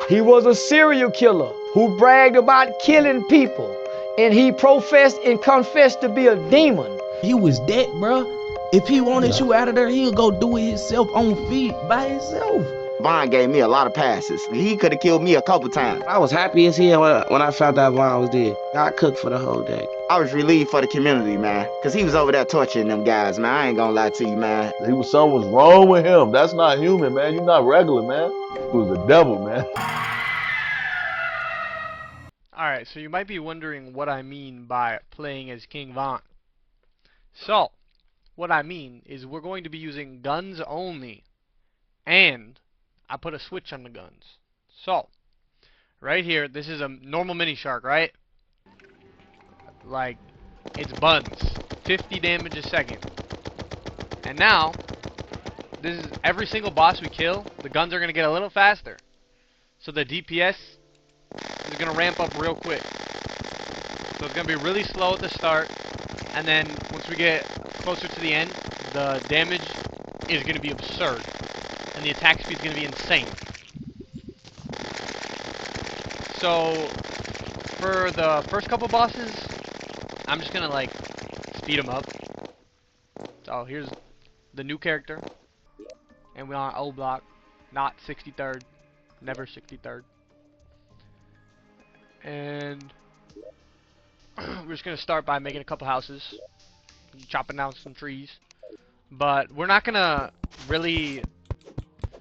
He was a serial killer who bragged about killing people, and he professed and confessed to be a demon. He was that, bro. If he wanted you out of there, he'll go do it himself on feet by himself. Vaughn gave me a lot of passes. He could have killed me a couple times. I was happy as hell when I found out Vaughn was dead. I cooked for the whole day. I was relieved for the community, man, because he was over there torturing them guys, man. I ain't gonna lie to you, man. Something was wrong with him. That's not human, man. You're not regular, man. He was the devil, man. Alright, so you might be wondering what I mean by playing as King Vaughn. So, what I mean is we're going to be using guns only, and I put a switch on the guns. So, right here, this is a normal mini shark, right? Like, it's buns, 50 damage a second. And now, this is every single boss we kill, the guns are going to get a little faster. So the DPS is going to ramp up real quick. So it's going to be really slow at the start, and then once we get closer to the end, the damage is going to be absurd, and the attack speed is going to be insane. So for the first couple bosses, I'm just going to like speed them up. So here's the new character, and we're on O block, not 63rd, never 63rd. And we're just gonna start by making a couple houses, chopping down some trees. But we're not gonna really.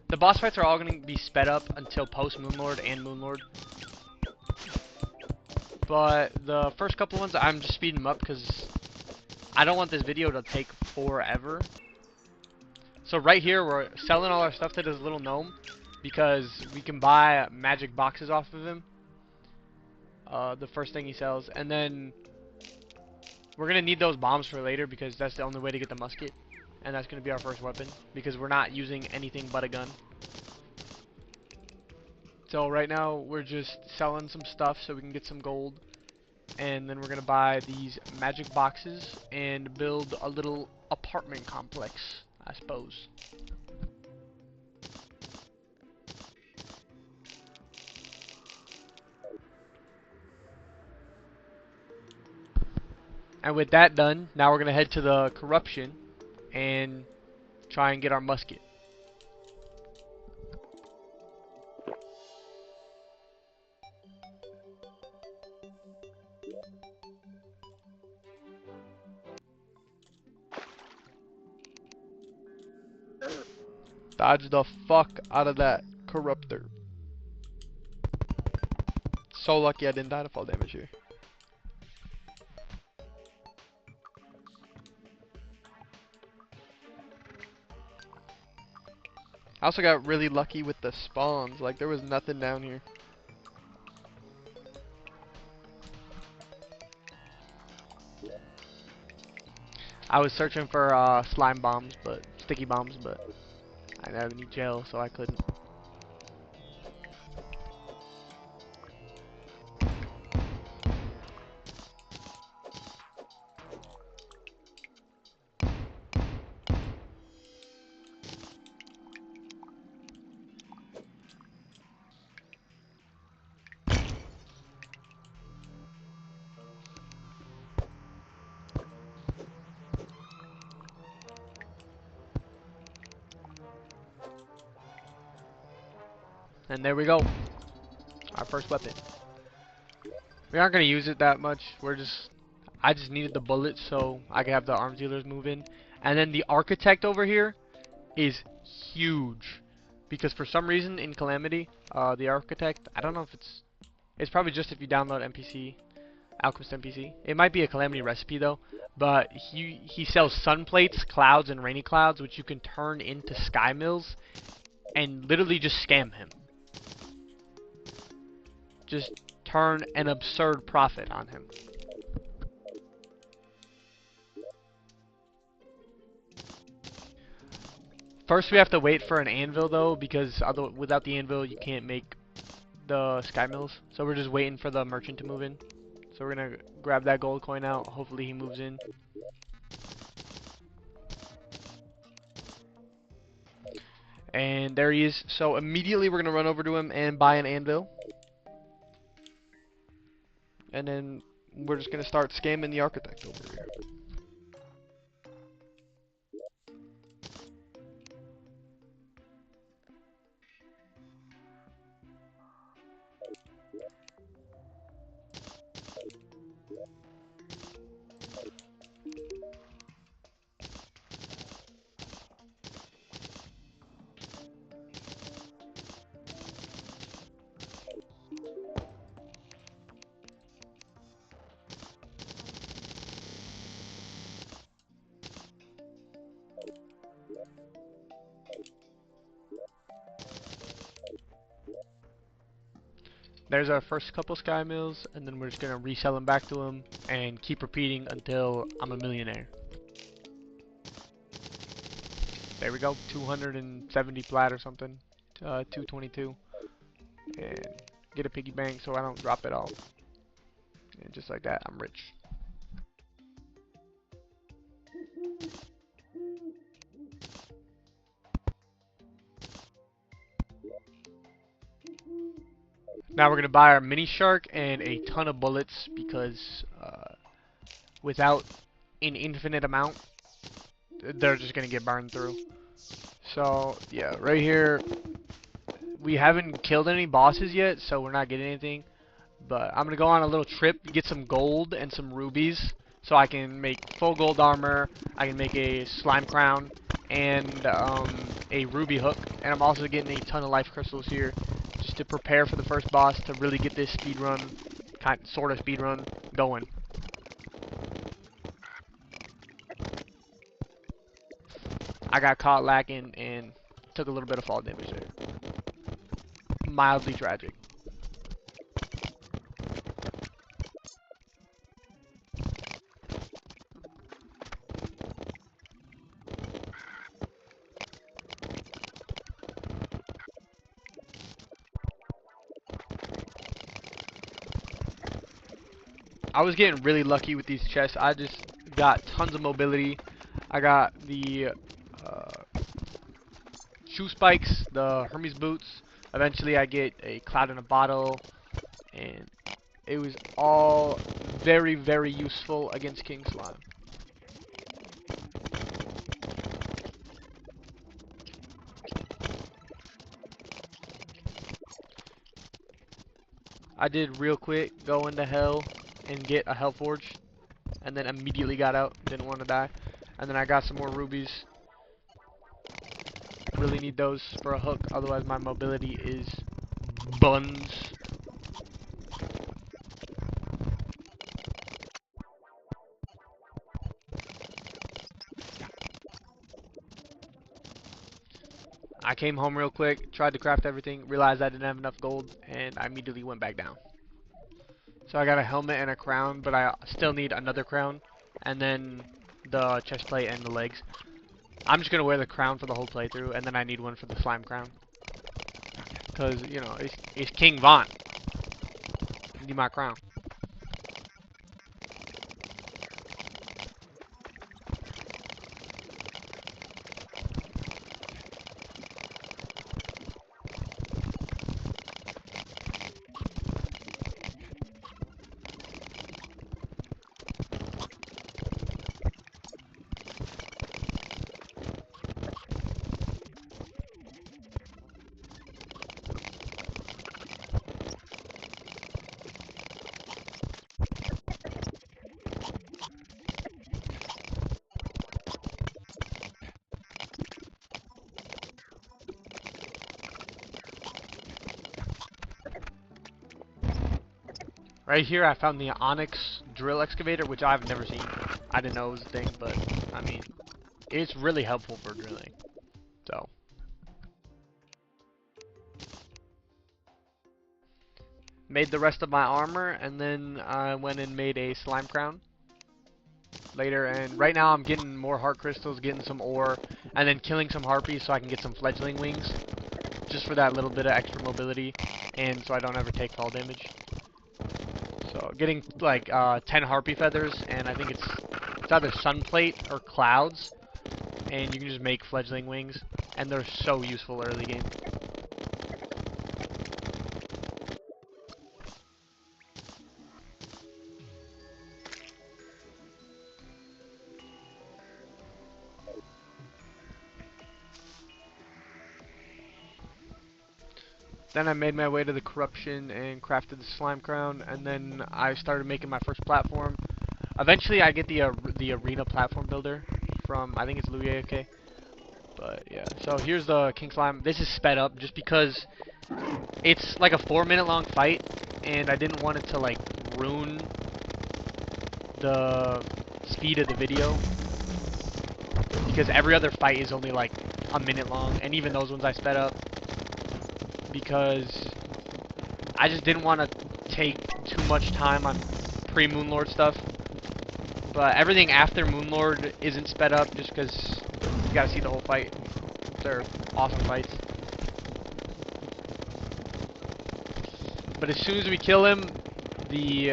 The boss fights are all gonna be sped up until post Moonlord and Moonlord. But the first couple ones, I'm just speeding them up because I don't want this video to take forever. So right here, we're selling all our stuff to this little gnome because we can buy magic boxes off of him. The first thing he sells, and then we're gonna need those bombs for later because that's the only way to get the musket, and that's gonna be our first weapon because we're not using anything but a gun. So right now we're just selling some stuff so we can get some gold, and then we're gonna buy these magic boxes and build a little apartment complex, I suppose. And with that done, now we're going to head to the corruption and try and get our musket. Dodge the fuck out of that corruptor. So lucky I didn't die to fall damage here. I also got really lucky with the spawns, like there was nothing down here. I was searching for slime bombs, but sticky bombs, but I didn't have any gel, so I couldn't. And there we go. Our first weapon. We aren't going to use it that much. I just needed the bullets so I could have the arms dealers move in. And then the architect over here is huge. Because for some reason in Calamity, the architect, I don't know if it's probably just if you download NPC, Alchemist NPC. It might be a Calamity recipe though. But he sells sun plates, clouds, and rainy clouds, which you can turn into sky mills and literally just scam him. Just turn an absurd profit on him. First we have to wait for an anvil though, because without the anvil you can't make the sky mills. So we're just waiting for the merchant to move in. So we're gonna grab that gold coin out. Hopefully he moves in. And there he is. So immediately we're going to run over to him and buy an anvil. And then we're just going to start scamming the architect over here. There's our first couple sky mills, and then we're just gonna resell them back to him and keep repeating until I'm a millionaire. There we go, 270 plat or something, 222, and get a piggy bank so I don't drop it all. And just like that, I'm rich. Now we're gonna buy our mini shark and a ton of bullets because without an infinite amount, they're just gonna get burned through. So yeah, right here we haven't killed any bosses yet, so we're not getting anything. But I'm gonna go on a little trip, get some gold and some rubies, so I can make full gold armor. I can make a slime crown and a ruby hook, and I'm also getting a ton of life crystals here, just to prepare for the first boss to really get this speed run, sort of speed run going. I got caught lacking and took a little bit of fall damage there. Mildly tragic. I was getting really lucky with these chests. I just got tons of mobility. I got the shoe spikes, the Hermes boots. Eventually I get a cloud in a bottle, and it was all very, very useful against King Slime. I did real quick go into hell and get a hell forge, and then immediately got out, didn't want to die. And then I got some more rubies. Really need those for a hook, otherwise my mobility is buns. I came home real quick, tried to craft everything, realized I didn't have enough gold, and I immediately went back down. So I got a helmet and a crown, but I still need another crown, and then the chest plate and the legs. I'm just gonna wear the crown for the whole playthrough, and then I need one for the slime crown. Cause you know it's King Von. I need my crown. Right here I found the Onyx drill excavator, which I've never seen. I didn't know it was a thing, but I mean, it's really helpful for drilling. So. Made the rest of my armor, and then I went and made a slime crown later, and right now I'm getting more heart crystals, getting some ore, and then killing some harpies so I can get some fledgling wings, just for that little bit of extra mobility, and so I don't ever take fall damage. So getting like 10 harpy feathers, and I think it's either sun plate or clouds, and you can just make fledgling wings. and they're so useful early game. Then I made my way to the corruption and crafted the slime crown, and then I started making my first platform. Eventually, I get the arena platform builder from, I think it's Louis AFK. But yeah, so here's the king slime. This is sped up just because it's like a 4-minute long fight, and I didn't want it to like ruin the speed of the video, because every other fight is only like a minute long, and even those ones I sped up because I just didn't want to take too much time on pre-Moonlord stuff. But everything after Moonlord isn't sped up just because you gotta see the whole fight. They're awesome fights. But as soon as we kill him, the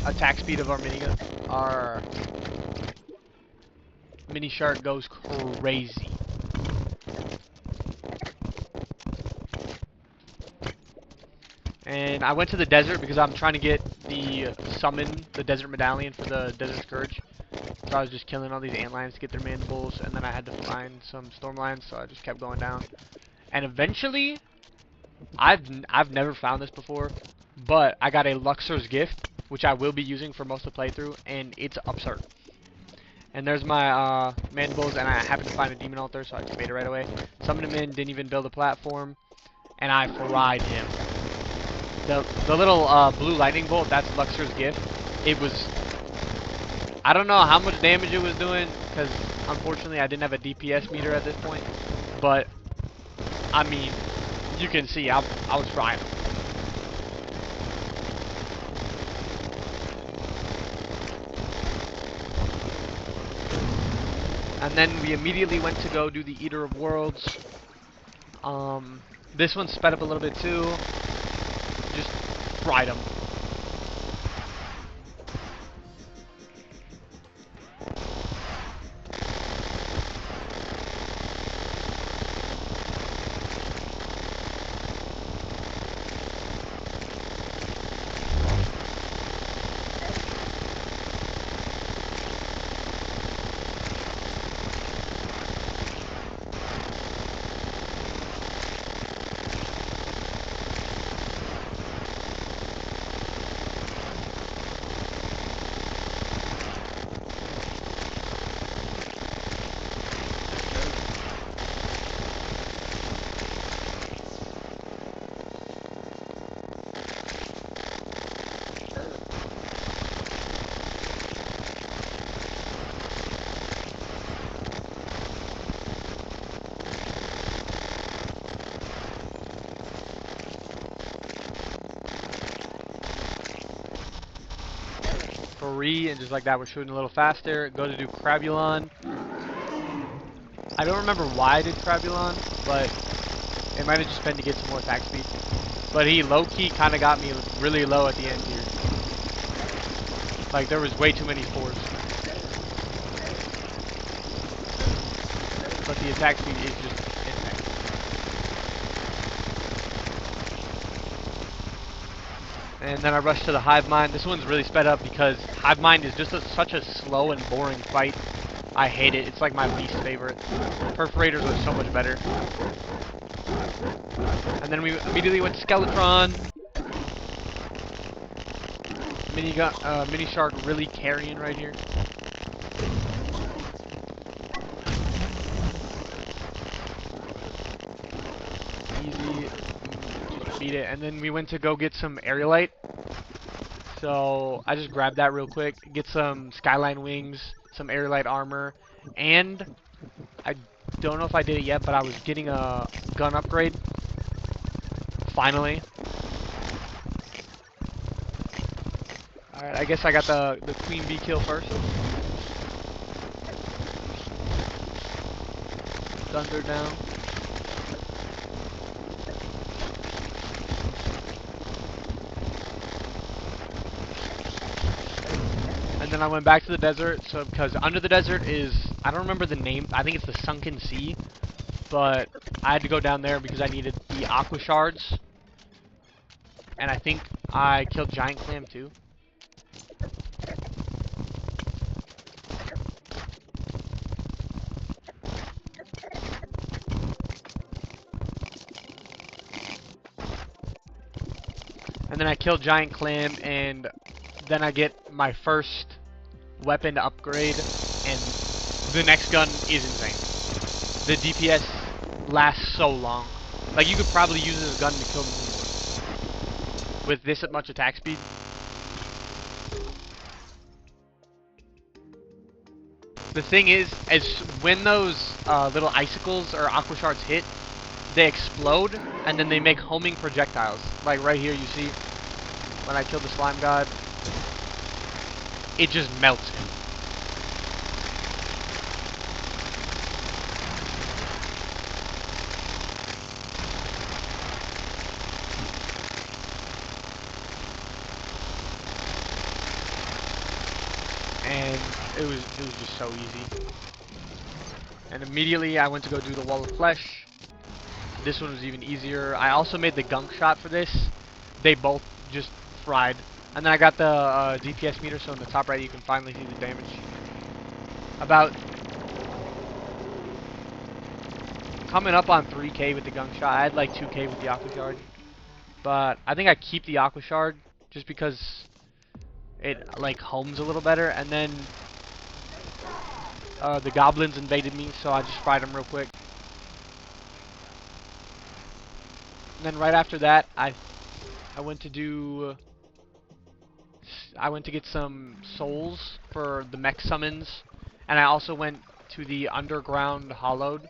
attack speed of our mini shark goes crazy. And I went to the desert because I'm trying to get the desert medallion for the desert scourge. So I was just killing all these antlions to get their mandibles, and then I had to find some stormlions, so I just kept going down. And eventually, I've never found this before, but I got a Luxor's gift, which I will be using for most of the playthrough, and it's absurd. And there's my mandibles, and I happened to find a demon altar, so I just made it right away. Summoned him in, didn't even build a platform, and I fried him. The little blue lightning bolt, that's Luxor's gift. It was, I don't know how much damage it was doing, because unfortunately I didn't have a DPS meter at this point. But, I mean, you can see I was frying him. And then we immediately went to go do the Eater of Worlds. This one sped up a little bit too. Just fried him. Free, and just like that, we're shooting a little faster. Go to do Crabulon. I don't remember why I did Crabulon, but it might have just been to get some more attack speed. But he low-key kind of got me really low at the end here. Like, there was way too many spores. But the attack speed is just insane. And then I rushed to the Hive Mind. This one's really sped up because Hive Mind is just such a slow and boring fight. I hate it. It's like my least favorite. Perforators are so much better. And then we immediately went to Skeletron. Mini Shark really carrying right here. Easy. Just beat it. And then we went to go get some Aerialite. So I just grabbed that real quick. Get some Skyline Wings, some Aerialite armor, and I don't know if I did it yet, but I was getting a gun upgrade. Finally. Alright, I guess I got the Queen Bee kill first. Thunder down. And then I went back to the desert, so because under the desert is, I don't remember the name, I think it's the Sunken Sea. but I had to go down there because I needed the aqua shards, and I think I killed giant clam too. And then I killed giant clam, and then I get my first weapon to upgrade, and the next gun is insane. The DPS lasts so long. Like, you could probably use this gun to kill the moon with this much attack speed. The thing is when those little icicles or aqua shards hit, they explode, and then they make homing projectiles. Like right here, you see, when I killed the slime god, it just melts him. And it was just so easy. And immediately I went to go do the wall of flesh. This one was even easier. I also made the gunk shot for this. They both just fried. And then I got the DPS meter, so in the top right you can finally see the damage. About coming up on 3k with the gunk shot. I had like 2k with the aqua shard. But I think I keep the aqua shard just because it like homes a little better. And then the goblins invaded me, so I just fried them real quick. And then right after that, I went to get some souls for the mech summons, and I also went to the underground hollowed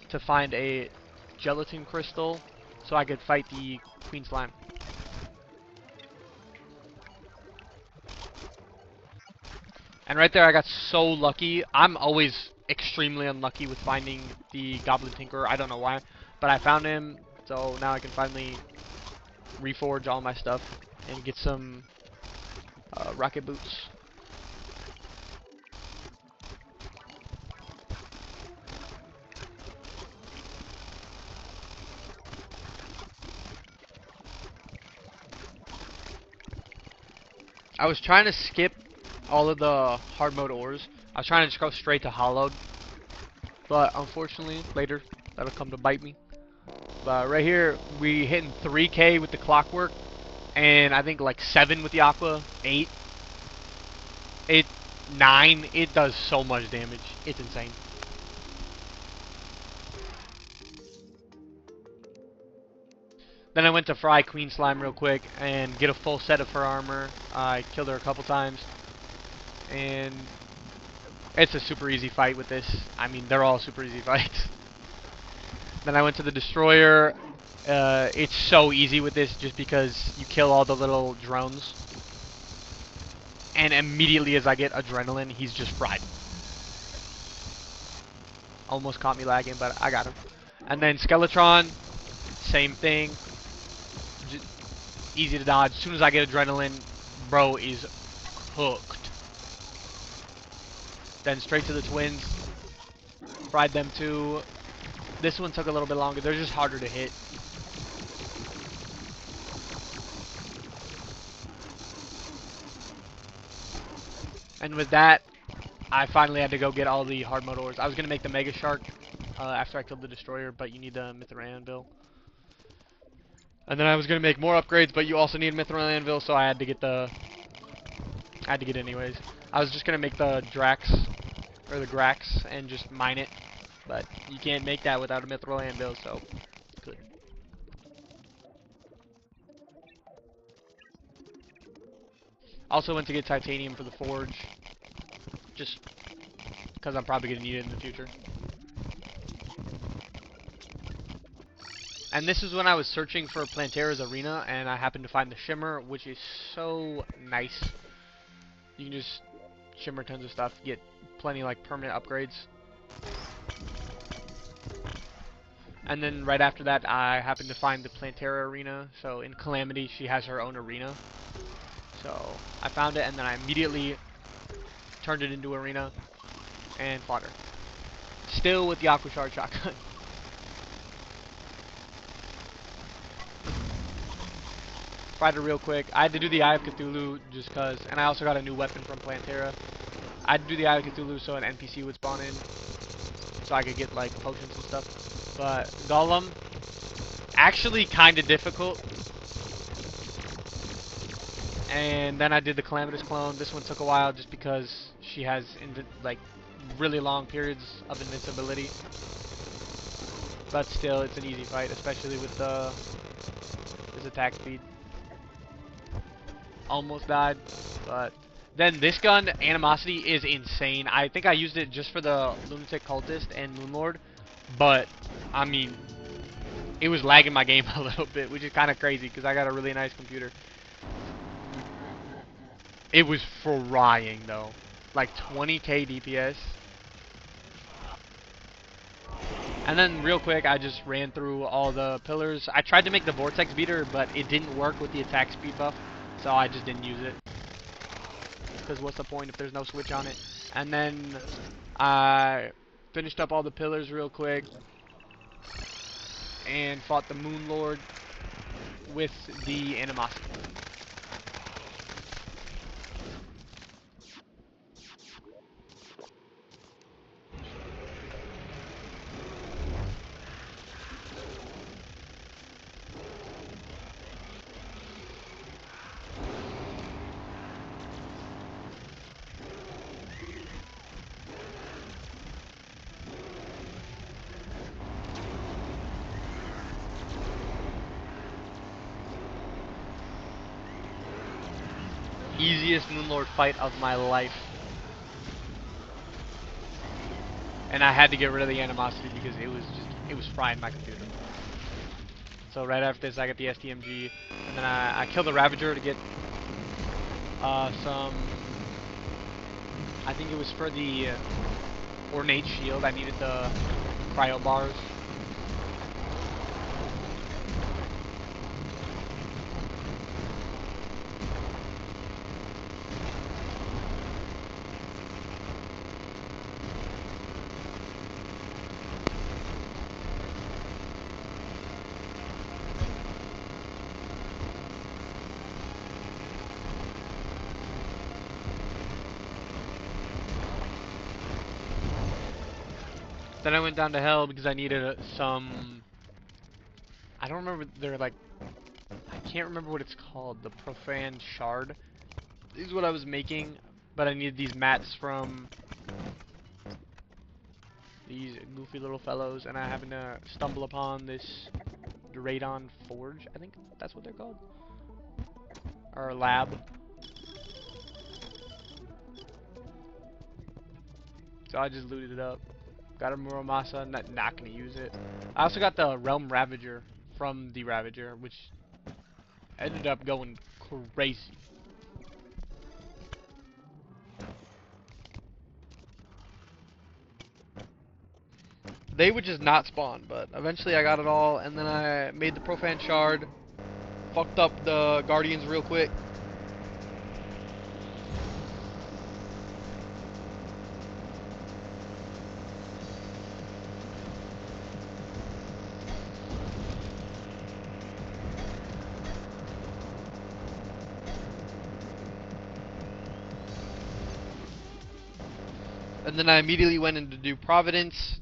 to find a gelatin crystal so I could fight the queen slime. And right there I got so lucky. I'm always extremely unlucky with finding the goblin tinkerer. I don't know why, but I found him, so now I can finally reforge all my stuff and get some rocket boots. I was trying to skip all of the hard mode ores. I was trying to just go straight to hollowed, but unfortunately later that'll come to bite me. But right here we hitting 3k with the clockwork, and I think like 7 with the aqua, 8, 9. It does so much damage. It's insane. Then I went to fry Queen Slime real quick and get a full set of her armor. I killed her a couple times, and it's a super easy fight with this. I mean, they're all super easy fights. Then I went to the destroyer. It's so easy with this just because you kill all the little drones. And immediately as I get adrenaline, he's just fried. Almost caught me lagging, but I got him. And then Skeletron, same thing. Just easy to dodge. As soon as I get adrenaline, bro is cooked. Then straight to the twins. Fried them too. This one took a little bit longer. They're just harder to hit. And with that, I finally had to go get all the hard mode ores. I was going to make the Mega Shark after I killed the Destroyer, but you need the Mithril Anvil. And then I was going to make more upgrades, but you also need Mithril Anvil, so I had to get it anyways. I was just going to make the Drax, or the Grax, and just mine it. But you can't make that without a Mithril Anvil, so good. Also went to get titanium for the forge, just because I'm probably going to need it in the future. And this is when I was searching for Plantera's Arena, and I happened to find the Shimmer, which is so nice. You can just shimmer tons of stuff, get plenty like permanent upgrades. And then right after that, I happened to find the Plantera Arena. So in Calamity, she has her own arena. So I found it, and then I immediately turned it into arena and fought her. Still with the Aqua Shard shotgun. fried her real quick. I had to do the Eye of Cthulhu just cause, and I also got a new weapon from Plantera. I had to do the Eye of Cthulhu so an NPC would spawn in, so I could get like potions and stuff. But Golem, actually kind of difficult. And then I did the Calamitous Clone. This one took a while just because she has like really long periods of invincibility. But still, it's an easy fight, especially with his attack speed. Almost died, but then this gun, Animosity, is insane. I think I used it just for the Lunatic Cultist and Moonlord, but I mean, it was lagging my game a little bit, which is kind of crazy because I got a really nice computer. It was frying though, like 20k DPS. And then real quick, I just ran through all the pillars. I tried to make the Vortex Beater, but it didn't work with the attack speed buff, so I just didn't use it. Because what's the point if there's no switch on it? And then I finished up all the pillars real quick and fought the Moon Lord with the Animosity. Easiest Moonlord fight of my life. And I had to get rid of the Animosity because it was frying my computer. So right after this I got the STMG, and then I killed the Ravager to get some, I think it was for the Ornate Shield. I needed the cryo bars. Then I went down to hell because I needed some, I don't remember, they're like, I can't remember what it's called, the Profane Shard. This is what I was making, but I needed these mats from these goofy little fellows, and I happened to stumble upon this Radon Forge, I think that's what they're called, or lab. So I just looted it up. Got a Muramasa, not gonna use it. I also got the Realm Ravager from the Ravager, which ended up going crazy. They would just not spawn, but eventually I got it all, and then I made the Profane Shard, fucked up the Guardians real quick. And then I immediately went in to do Providence.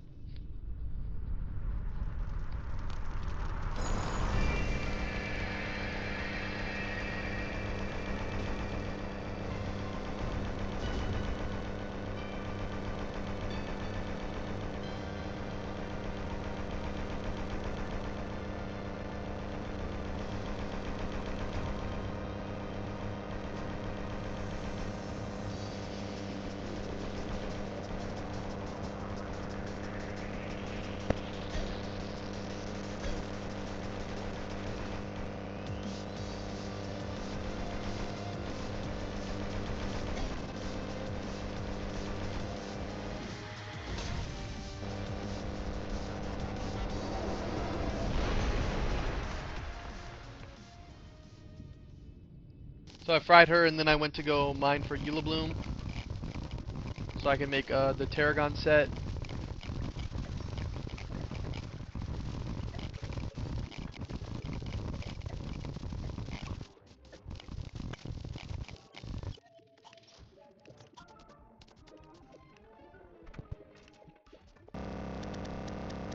So I fried her, and then I went to go mine for Eulabloom, so I can make the Terragon set.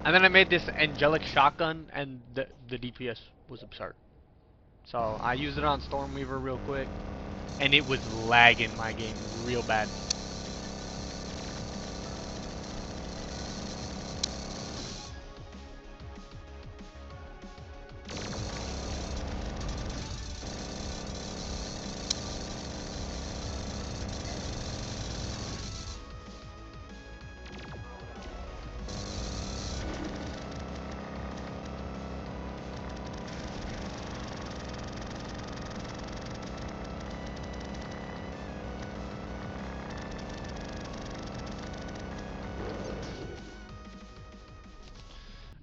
And then I made this angelic shotgun, and the DPS was absurd. So I used it on Stormweaver real quick, and it was lagging my game real bad.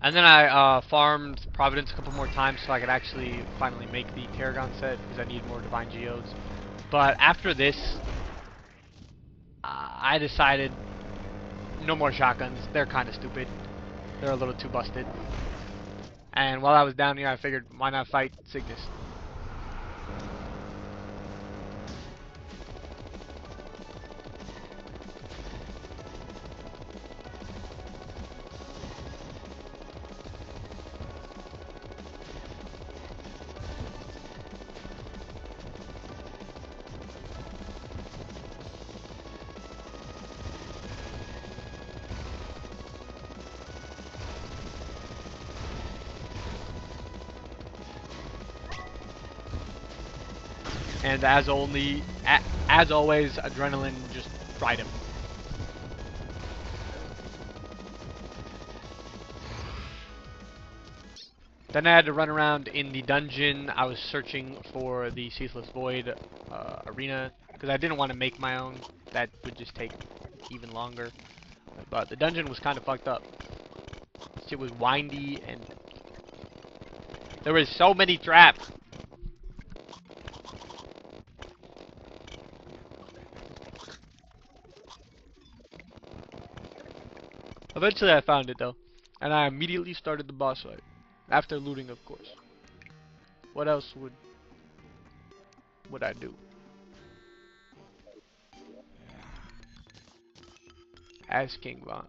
And then I farmed Providence a couple more times so I could actually finally make the Tarragon set because I need more Divine Geodes. But after this, I decided no more shotguns. They're kind of stupid. They're a little too busted. And while I was down here, I figured, why not fight Cygnus? And as always, adrenaline just fried him. Then I had to run around in the dungeon. I was searching for the Ceaseless Void arena because I didn't want to make my own. That would just take even longer. But the dungeon was kind of fucked up. It was windy and there was so many traps. Eventually I found it though, and I immediately started the boss fight. After looting, of course. What else would I do? As King Von.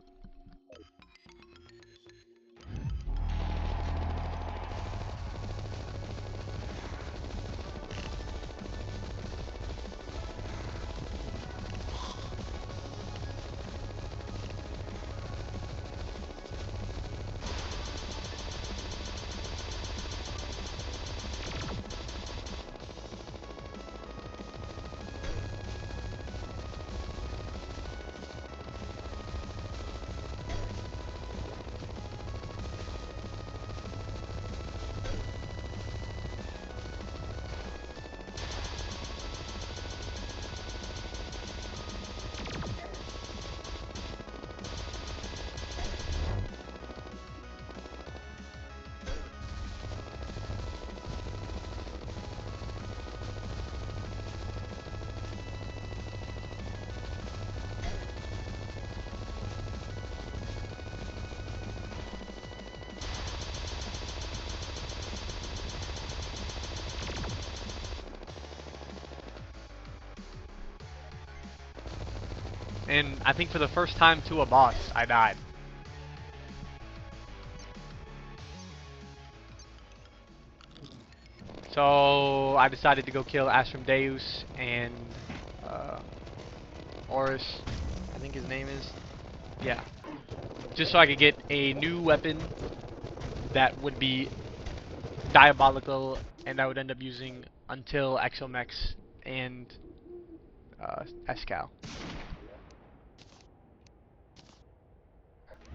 And I think for the first time to a boss, I died. So I decided to go kill Astrum Deus and Horus, I think his name is. Yeah. Just so I could get a new weapon that would be diabolical and I would end up using until Exomex and Escal.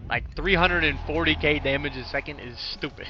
Like 340k damage a second is stupid.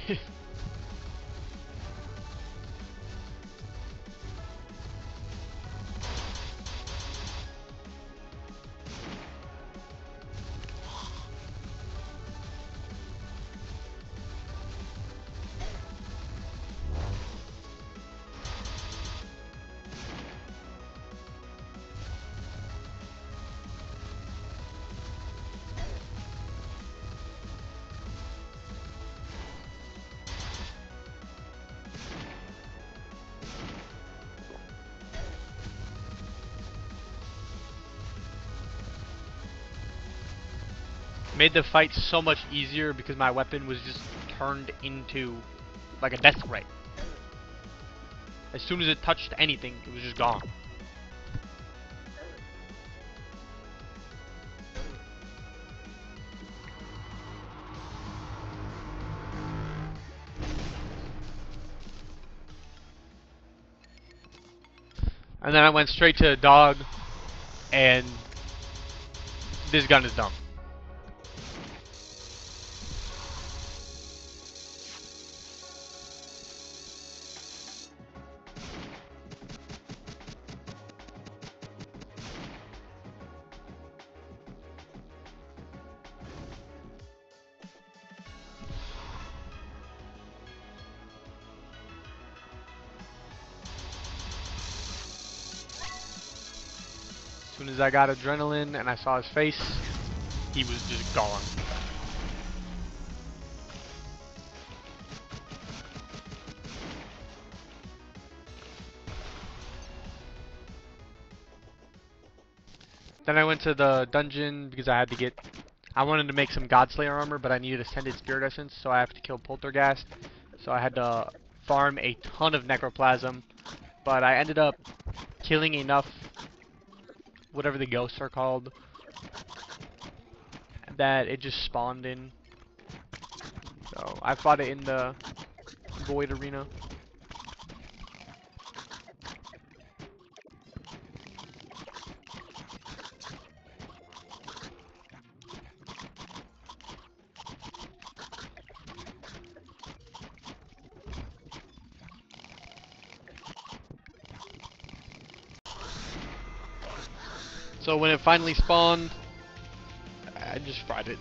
made the fight so much easier because my weapon was just turned into like a death ray. As soon as it touched anything, it was just gone. And then I went straight to dog, and this gun is dumb. As soon as I got adrenaline and I saw his face, he was just gone. Then I went to the dungeon because I wanted to make some Godslayer armor, but I needed Ascended Spirit Essence, so I have to kill Poltergeist. So I had to farm a ton of Necroplasm, but I ended up killing enough, whatever the ghosts are called, that it just spawned in. So I fought it in the Void Arena. So when it finally spawned, I just fried it.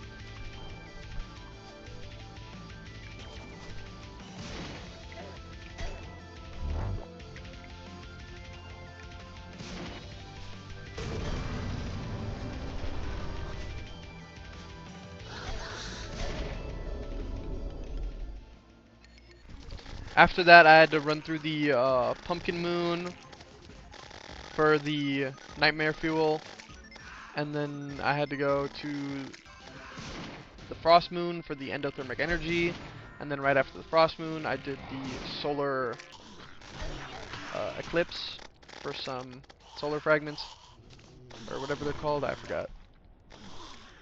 After that, I had to run through the Pumpkin Moon for the Nightmare Fuel, and then I had to go to the Frost Moon for the Endothermic Energy, and then right after the Frost Moon, I did the Solar Eclipse for some solar fragments, or whatever they're called, I forgot.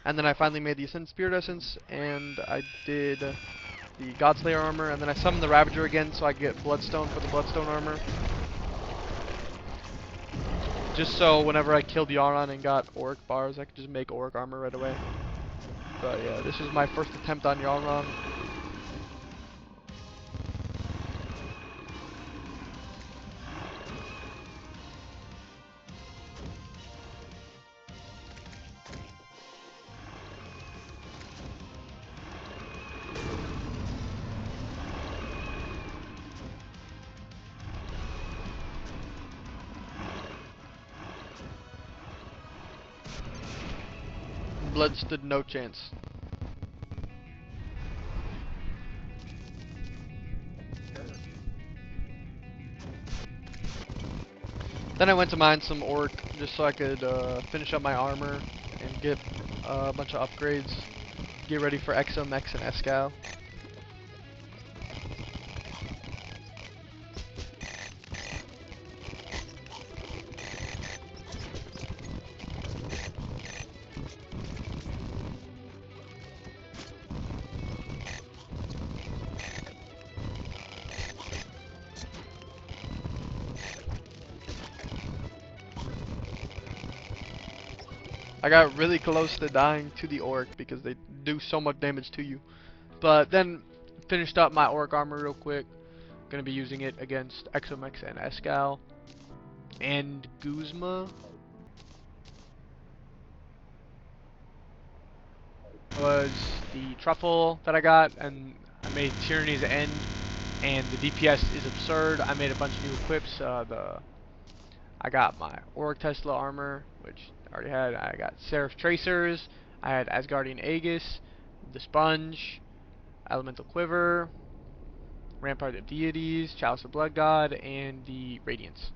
And then I finally made the Ascended Spirit Essence, and I did the Godslayer armor, and then I summoned the Ravager again so I could get Bloodstone for the Bloodstone armor. Just so whenever I killed Yaron and got Auric bars, I could just make Auric armor right away. But yeah, this is my first attempt on Yaron. Blood stood no chance. Then I went to mine some Orc just so I could finish up my armor and get a bunch of upgrades. Get ready for Exo, Mex, and Escal. I got really close to dying to the Orc because they do so much damage to you. But then finished up my Orc armor real quick. Gonna be using it against Exomex and Escal. And Guzma was the truffle that I got, and I made Tyranny's End, and the DPS is absurd. I made a bunch of new equips. I got my Auric Tesla armor, which I already had. I got Seraph Tracers. I had Asgardian Aegis, the Sponge, Elemental Quiver, Rampart of Deities, Chalice of Blood God, and the Radiance.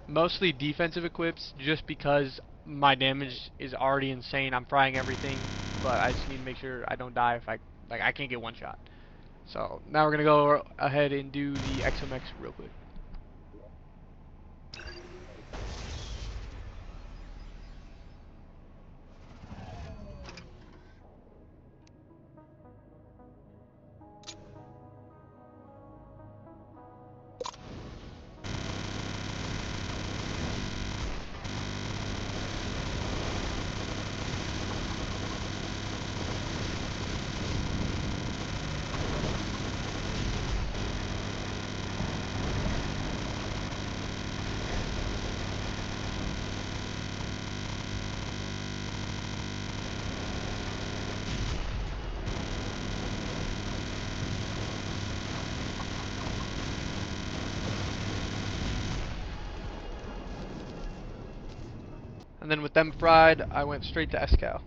Mostly defensive equips, just because my damage is already insane. I'm frying everything. but I just need to make sure I don't die if I can't get one shot. So now we're gonna go ahead and do the XMX real quick. And then with them fried, I went straight to Escal.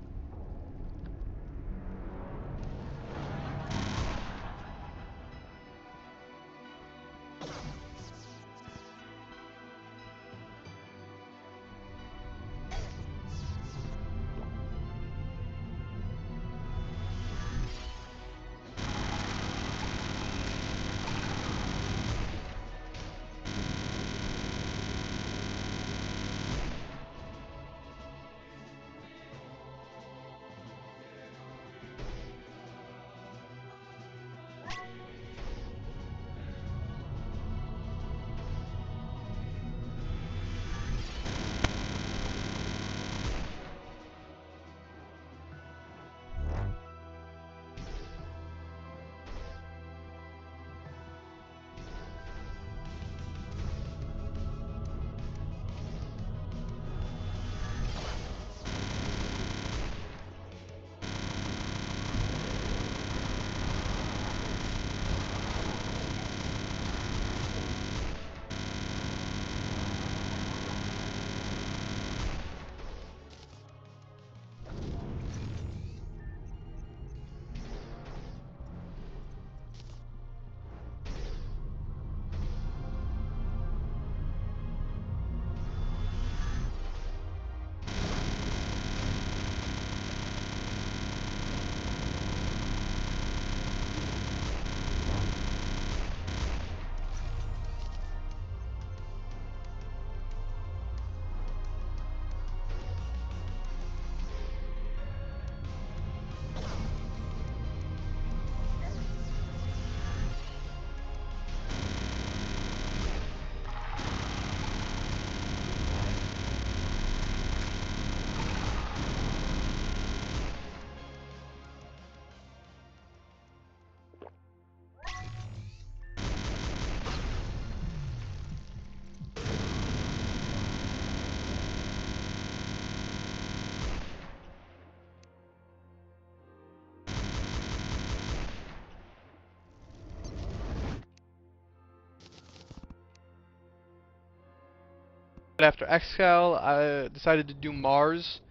After Excal, I decided to do Mars,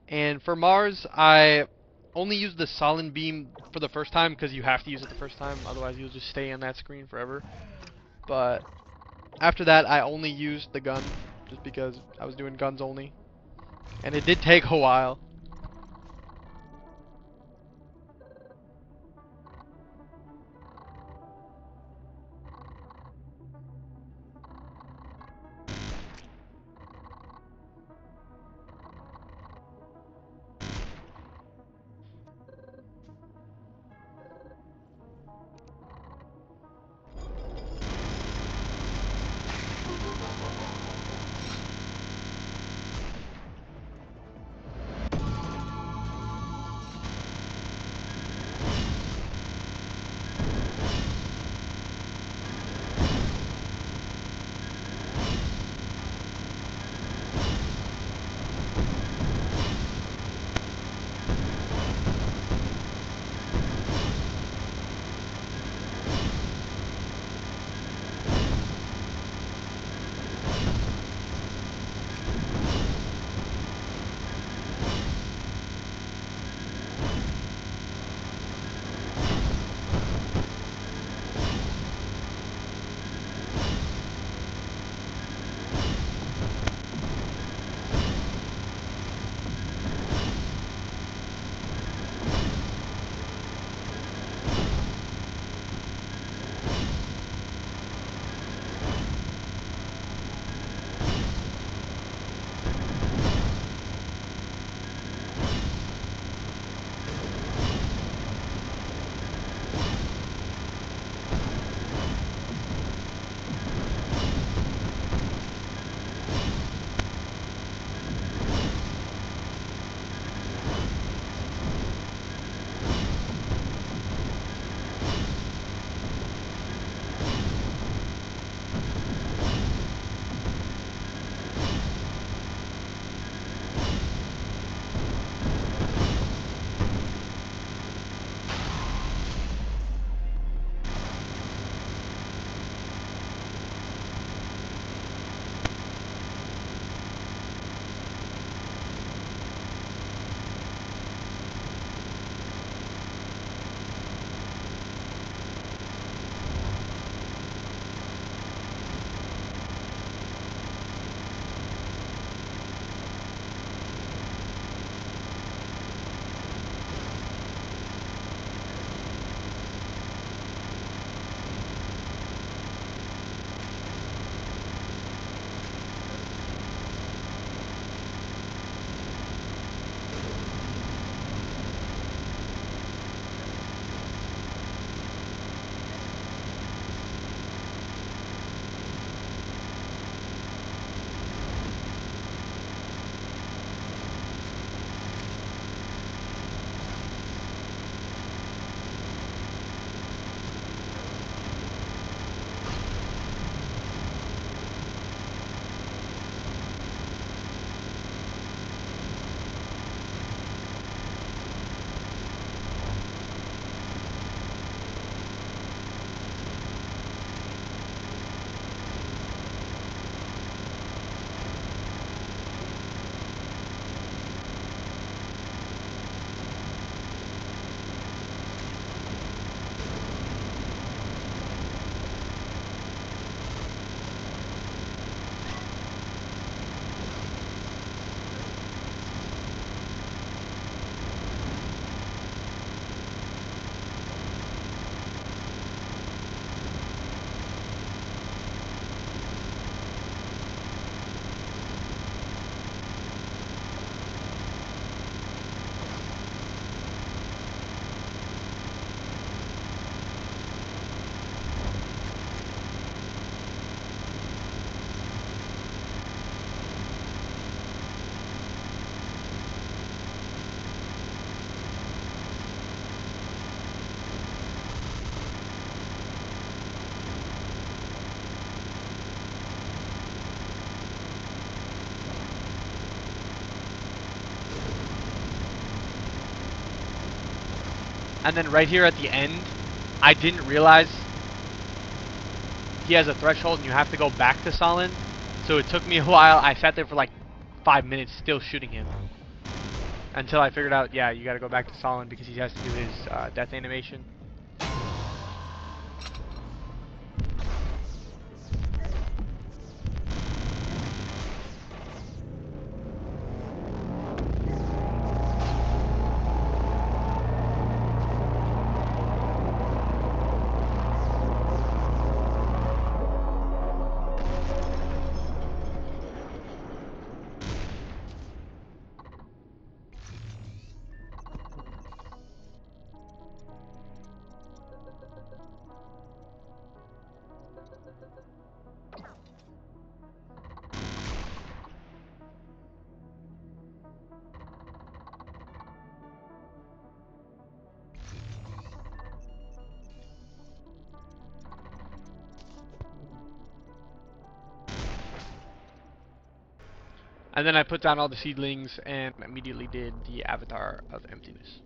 and for Mars, I only used the Solid Beam for the first time because you have to use it the first time, otherwise you'll just stay on that screen forever. But after that, I only used the gun, just because I was doing guns only, and it did take a while. And then right here at the end, I didn't realize he has a threshold and you have to go back to Solid. So it took me a while. I sat there for like 5 minutes still shooting him. Until I figured out, yeah, you gotta go back to Solid because he has to do his death animation. And then I put down all the seedlings and immediately did the Avatar of Emptiness.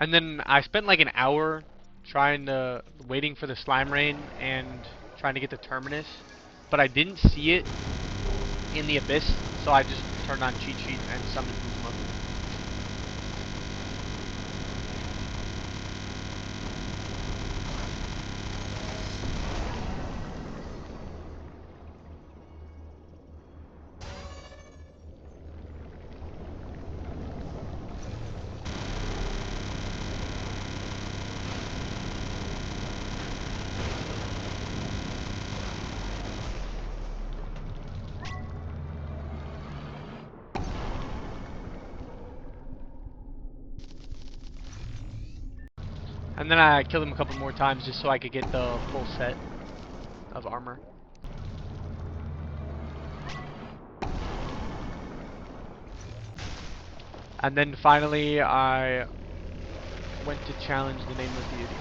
And then I spent like an hour waiting for the slime rain and trying to get the terminus, but I didn't see it in the abyss, so I just turned on cheat sheet and summoned Kuzma. And then I killed him a couple more times just so I could get the full set of armor. And then finally I went to challenge the Nameless Deity.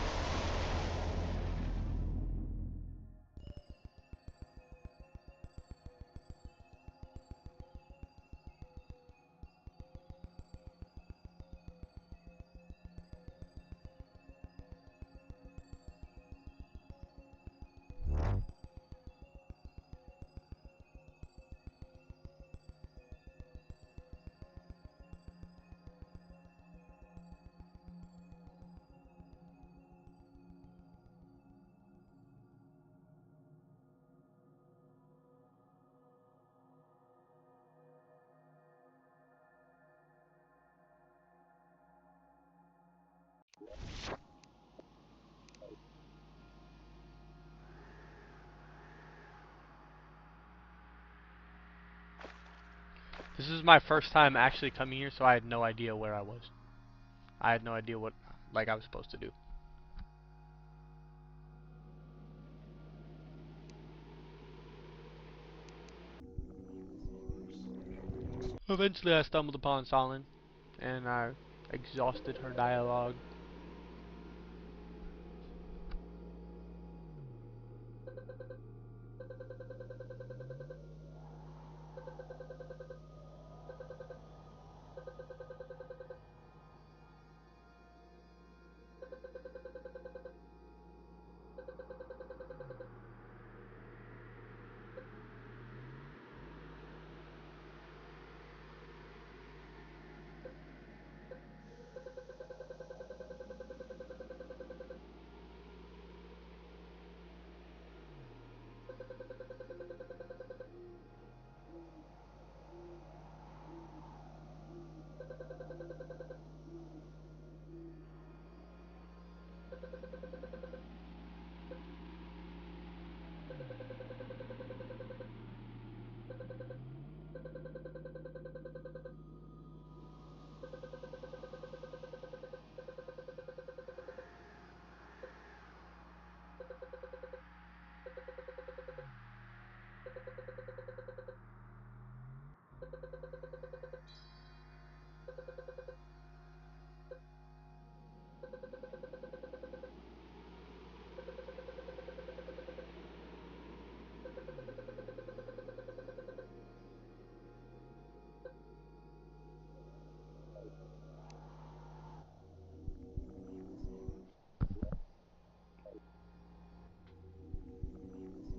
This is my first time actually coming here, so I had no idea where I was. I had no idea what I was supposed to do. Eventually I stumbled upon Solin, and I exhausted her dialogue.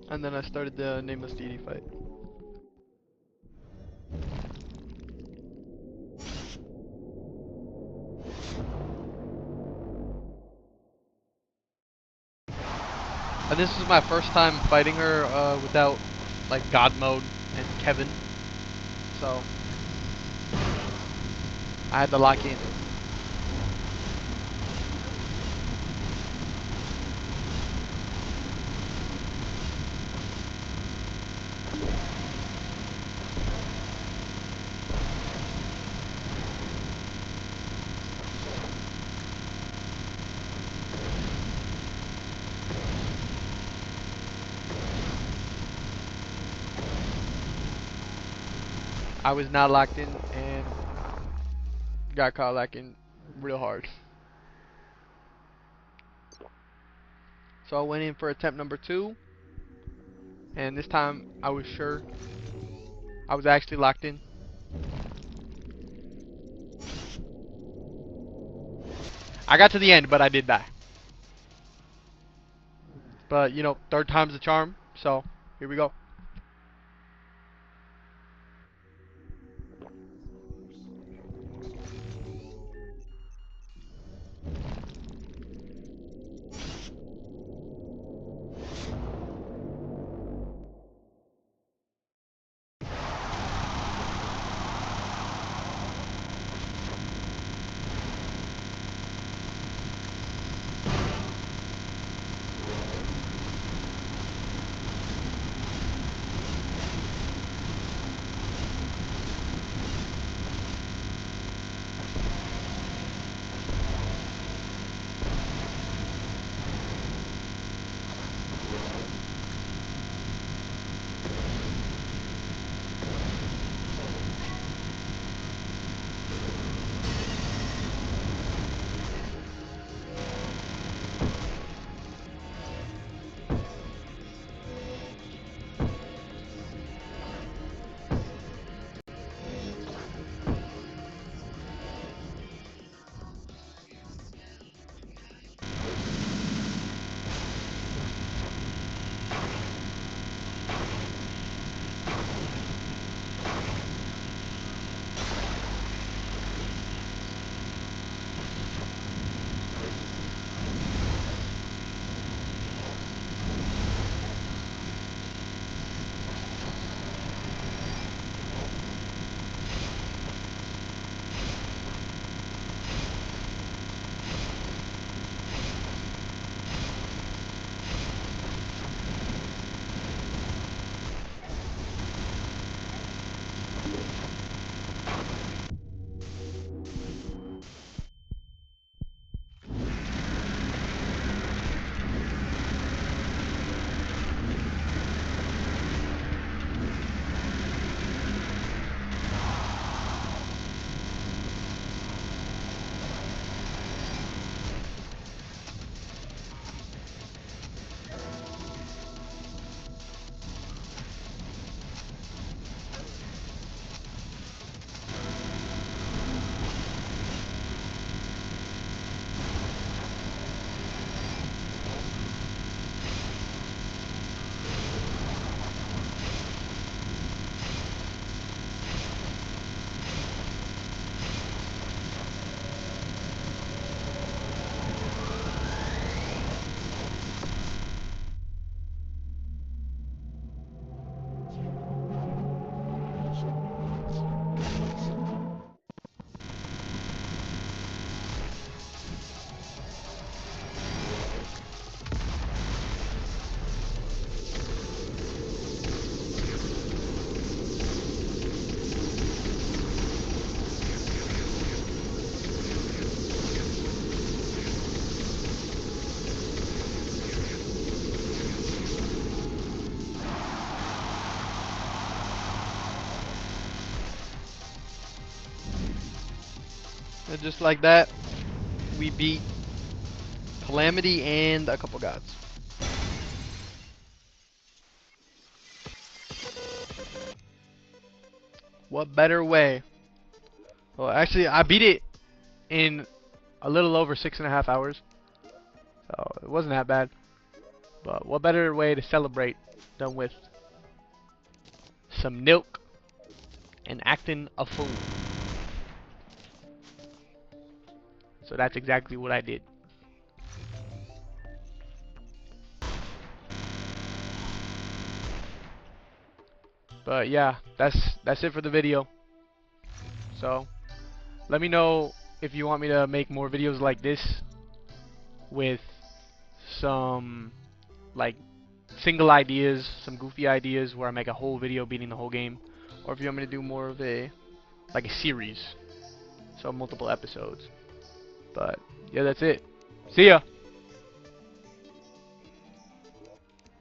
And then I started the Nameless Deity fight. And this is my first time fighting her without like God mode and Kevin, so I had to lock in. I was not locked in and got caught lacking real hard. So I went in for attempt number 2, and this time I was sure I was actually locked in. I got to the end, but I did die. But, you know, third time's the charm, so here we go. And just like that, we beat Calamity and a couple gods. What better way? Well, actually, I beat it in a little over 6.5 hours. So it wasn't that bad. But what better way to celebrate than with some milk and acting a fool? So that's exactly what I did. But yeah, that's it for the video. So let me know if you want me to make more videos like this with some like single ideas, some goofy ideas where I make a whole video beating the whole game, or if you want me to do more of a like a series, so multiple episodes. But yeah, that's it. See ya.